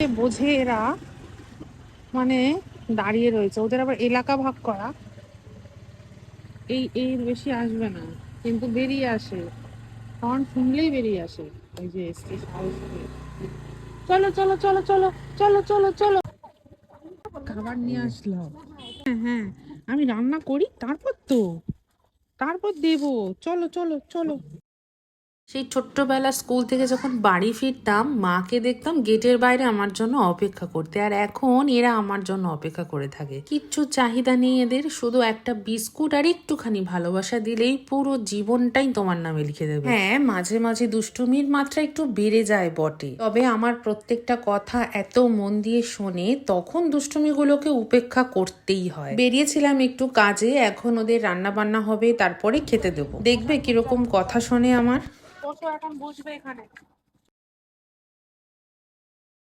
বোঝে এরা, মানে দাঁড়িয়ে রয়েছে। ওদের আবার এলাকা ভাগ করা। এই বেশি আসবে না, কিন্তু বেরিয়ে আসে, হর্ন শুনলেই বেরিয়ে আসে। ওই যে এসছে সাহস করে। চলো চলো চলো চলো চলো চলো চলো, খাবার নিয়ে আসলো। হ্যাঁ হ্যাঁ, আমি রান্না করি তারপর দেবো। চলো চলো চলো। সেই ছোট্টবেলা স্কুল থেকে যখন বাড়ি ফিরতাম, মাকে দেখতাম গেটের বাইরে আমার জন্য অপেক্ষা করতে, আর এখন এরা আমার জন্য অপেক্ষা করে থাকে। কিচ্ছু চাহিদা নেই এদের, শুধু একটা বিস্কুট আর একটুখানি ভালোবাসা দিলেই পুরো জীবনটাই তোমার নামে লিখে দেবে। হ্যাঁ, মাঝে মাঝে দুষ্টুমির মাত্রা একটু বেড়ে যায় বটে, তবে আমার প্রত্যেকটা কথা এত মন দিয়ে শোনে, তখন দুষ্টুমিগুলোকে উপেক্ষা করতেই হয়। বেরিয়েছিলাম একটু কাজে, এখন ওদের রান্না বান্না হবে, তারপরে খেতে দেবো। দেখবে কিরকম কথা শোনে আমার। বসো, এখন বসবে এখানে।